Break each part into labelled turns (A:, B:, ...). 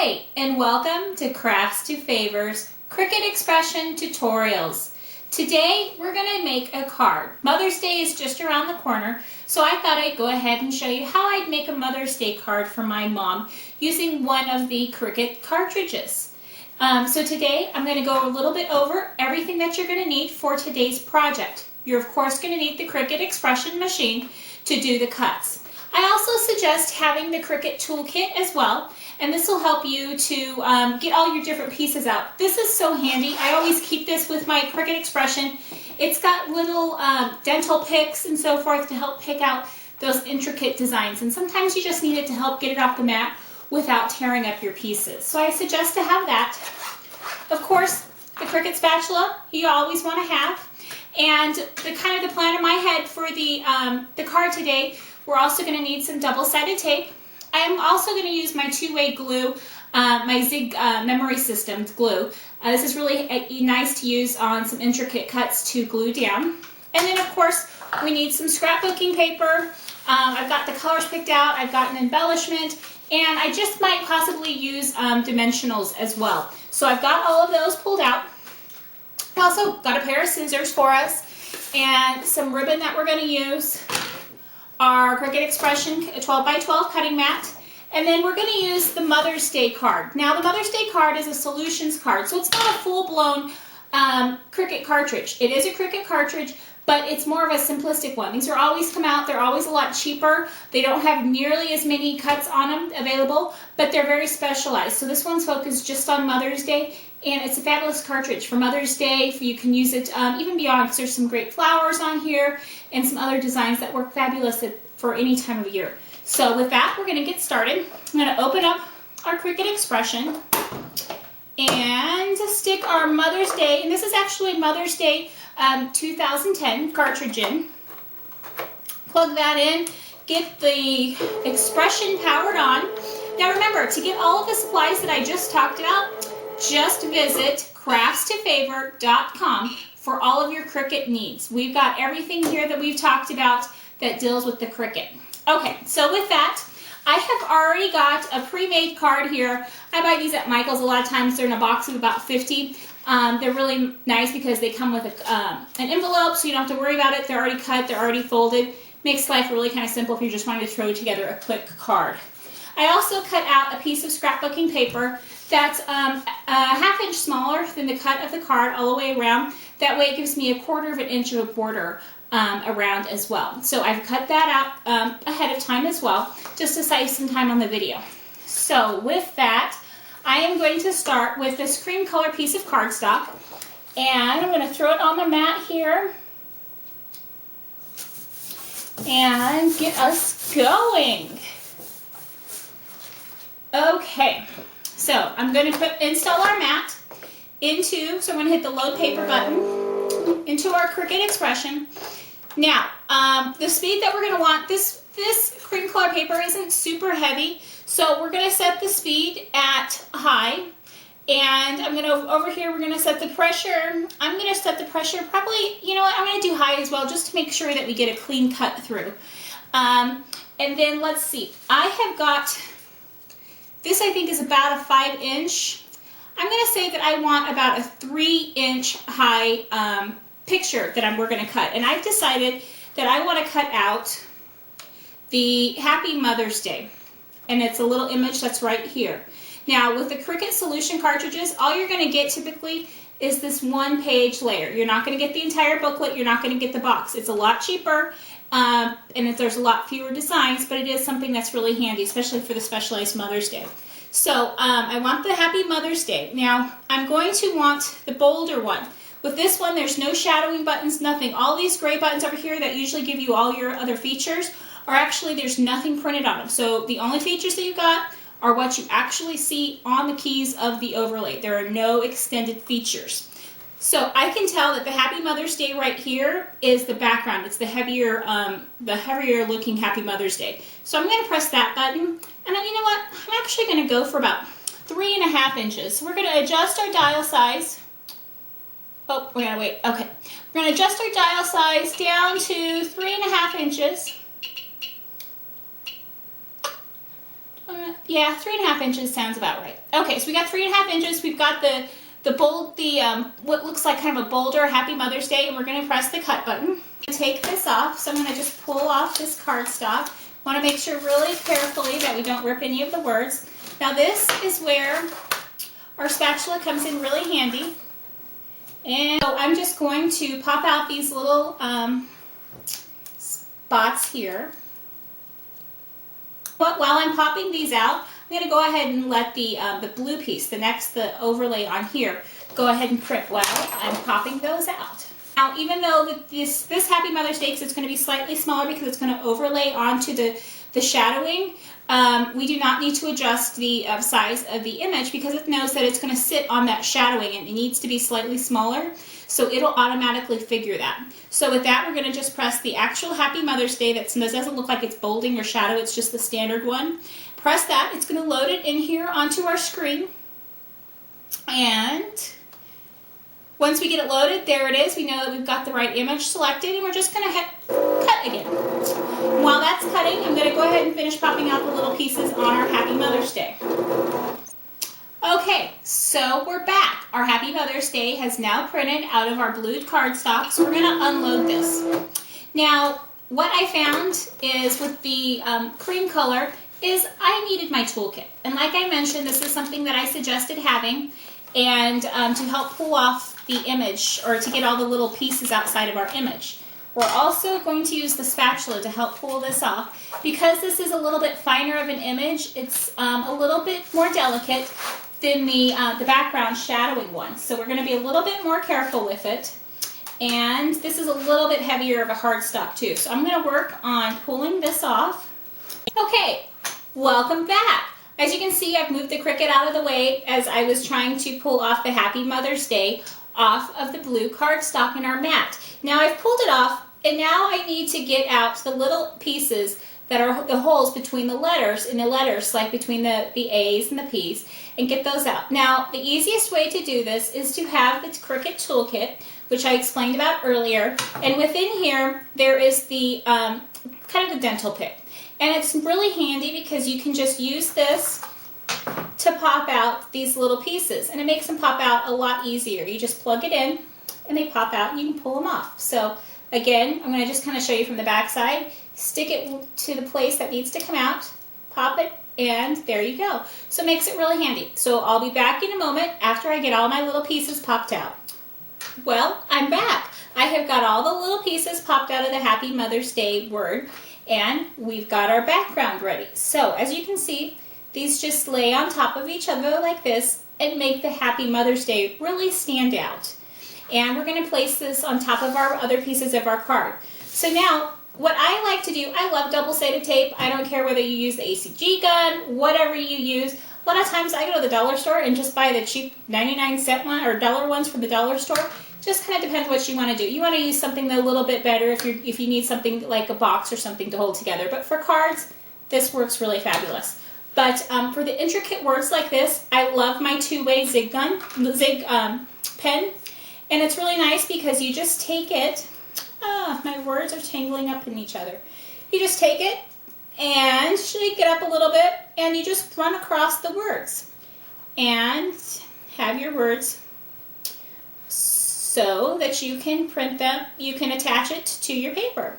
A: Hi, and welcome to Crafts to Favors Cricut Expression tutorials. Today we're going to make a card. Mother's Day is just around the corner, so I thought I'd go ahead and show you how I'd make a Mother's Day card for my mom using one of the Cricut cartridges. So today I'm going to go a little bit over everything that you're going to need for today's project. You're of course going to need the Cricut Expression machine to do the cuts. I also suggest having the Cricut toolkit as well, and this will help you to get all your different pieces out. This is so handy. I always keep this with my Cricut Expression. It's got little dental picks and so forth to help pick out those intricate designs, and sometimes you just need it to help get it off the mat without tearing up your pieces. So I suggest to have that. Of course, the Cricut spatula you always want to have, and the plan in my head for the card today. We're also going to need some double-sided tape. I am also going to use my two-way glue, my Zig memory system glue. This is really nice to use on some intricate cuts to glue down. And then, of course, we need some scrapbooking paper. I've got the colors picked out. I've got an embellishment. And I just might possibly use dimensionals as well. So I've got all of those pulled out. I also got a pair of scissors for us and some ribbon that we're going to use. Our Cricut Expression 12 by 12 cutting mat, and then we're going to use the Mother's Day card. Now the Mother's Day card is a solutions card, so it's not a full-blown Cricut cartridge. It is a Cricut cartridge, but it's more of a simplistic one. These are always come out, they're always a lot cheaper. They don't have nearly as many cuts on them available, but they're very specialized. So this one's focused just on Mother's Day, and it's a fabulous cartridge for Mother's Day. You can use it even beyond, because there's some great flowers on here and some other designs that work fabulous for any time of year. So with that, we're going to get started. I'm going to open up our Cricut Expression and stick our Mother's Day, and this is actually Mother's Day 2010 cartridge in. Plug that in, get the Expression powered on. Now remember, to get all of the supplies that I just talked about, just visit craftstofavor.com for all of your Cricut needs. We've got everything here that we've talked about that deals with the Cricut. Okay, so with that, I have already got a pre-made card here. I buy these at Michael's a lot of times. They're in a box of about 50. They're really nice because they come with an envelope, so you don't have to worry about it. They're already cut, they're already folded. Makes life really kind of simple if you're just wanting to throw together a quick card. I also cut out a piece of scrapbooking paper that's a ½ inch smaller than the cut of the card all the way around. That way it gives me a ¼ inch of a border around as well. So I've cut that out ahead of time as well, just to save some time on the video. So with that, I am going to start with this cream color piece of cardstock, and I'm going to throw it on the mat here and get us going. Okay, so I'm going to install our mat so I'm going to hit the load paper button into our Cricut Expression. Now, the speed that we're going to want, this cream color paper isn't super heavy, so we're going to set the speed at high, and I'm going to, over here, we're going to set the pressure. I'm going to set the pressure probably, you know what, I'm going to do high as well, just to make sure that we get a clean cut through. And then let's see, I have got, this I think is about a 5 inch. I'm going to say that I want about a 3 inch high picture that we're going to cut. And I've decided that I want to cut out the Happy Mother's Day. And it's a little image that's right here. Now with the Cricut Solution cartridges, all you're going to get typically is this one-page layer. You're not going to get the entire booklet. You're not going to get the box. It's a lot cheaper. And there's a lot fewer designs, but it is something that's really handy, especially for the specialized Mother's Day. So I want the Happy Mother's Day. Now I'm going to want the bolder one. With this one, there's no shadowing buttons, nothing. All these gray buttons over here that usually give you all your other features are actually, there's nothing printed on them. So the only features that you got are what you actually see on the keys of the overlay. There are no extended features. So I can tell that the Happy Mother's Day right here is the background. It's the heavier looking Happy Mother's Day. So I'm going to press that button, and then you know what? I'm actually going to go for about 3½ inches. So we're going to adjust our dial size. Oh, we gotta wait. Okay. We're going to adjust our dial size down to 3½ inches. Yeah, 3.5 inches sounds about right. Okay, so we got 3.5 inches. We've got the what looks like kind of a boulder, Happy Mother's Day, and we're going to press the cut button. Take this off, so I'm going to just pull off this cardstock. Want to make sure really carefully that we don't rip any of the words. Now this is where our spatula comes in really handy. And so I'm just going to pop out these little spots here. But while I'm popping these out, I'm going to go ahead and let the blue piece, the overlay on here, go ahead and print while I'm popping those out. Now, even though this Happy Mother's Day, it's going to be slightly smaller because it's going to overlay onto the shadowing, we do not need to adjust the size of the image because it knows that it's going to sit on that shadowing and it needs to be slightly smaller, so it'll automatically figure that. So with that, we're going to just press the actual Happy Mother's Day that doesn't look like it's bolding or shadow, it's just the standard one. Press that, it's going to load it in here onto our screen, and once we get it loaded, there it is. We know that we've got the right image selected, and we're just going to cut again. While that's cutting, I'm going to go ahead and finish popping out the little pieces on our Happy Mother's Day. Okay, so we're back. Our Happy Mother's Day has now printed out of our blued cardstock, so we're going to unload this. Now, what I found is with the cream color is I needed my toolkit. And like I mentioned, this is something that I suggested having, and to help pull off the image, or to get all the little pieces outside of our image. We're also going to use the spatula to help pull this off. Because this is a little bit finer of an image, it's a little bit more delicate than the background shadowing one. So we're going to be a little bit more careful with it. And this is a little bit heavier of a hardstock too. So I'm going to work on pulling this off. Okay, welcome back. As you can see, I've moved the Cricut out of the way as I was trying to pull off the Happy Mother's Day off of the blue cardstock in our mat. Now I've pulled it off, and now I need to get out the little pieces that are the holes between the letters, like between the A's and the P's, and get those out. Now, the easiest way to do this is to have the Cricut toolkit, which I explained about earlier, and within here there is the kind of the dental pick. And it's really handy because you can just use this to pop out these little pieces, and it makes them pop out a lot easier. You just plug it in and they pop out and you can pull them off. So again, I'm going to just kind of show you from the back side. Stick it to the place that needs to come out, pop it, and there you go. So it makes it really handy. So I'll be back in a moment after I get all my little pieces popped out. Well, I'm back. I have got all the little pieces popped out of the Happy Mother's Day word, and we've got our background ready. So as you can see, these just lay on top of each other like this and make the Happy Mother's Day really stand out. And we're going to place this on top of our other pieces of our card. So now, what I like to do, I love double-sided tape. I don't care whether you use the ACG gun, whatever you use. A lot of times I go to the dollar store and just buy the cheap 99-cent one or dollar ones from the dollar store. Just kind of depends what you want to do. You want to use something a little bit better if you need something like a box or something to hold together. But for cards, this works really fabulous. But for the intricate words like this, I love my two-way zig pen. And it's really nice because you just take it. My words are tangling up in each other. You just take it and shake it up a little bit, and you just run across the words. And have your words so that you can print them, you can attach it to your paper.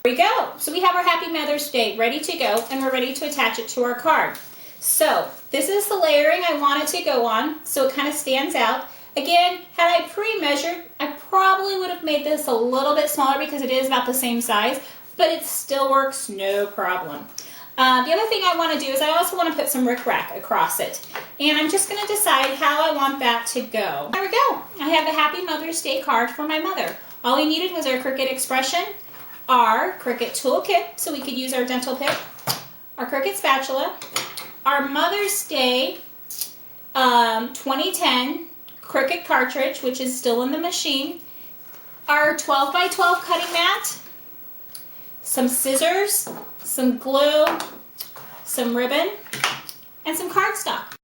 A: There we go. So we have our Happy Mother's Day ready to go, and we're ready to attach it to our card. So this is the layering I want it to go on, so it kind of stands out. Again, had I pre-measured, I probably would have made this a little bit smaller because it is about the same size, but it still works no problem. The other thing I want to do is I also want to put some rickrack across it. And I'm just going to decide how I want that to go. There we go. I have the Happy Mother's Day card for my mother. All we needed was our Cricut Expression, our Cricut Toolkit, so we could use our dental pick, our Cricut Spatula, our Mother's Day 2010 Cricut Cartridge, which is still in the machine, our 12 by 12 cutting mat, some scissors, some glue, some ribbon, and some cardstock.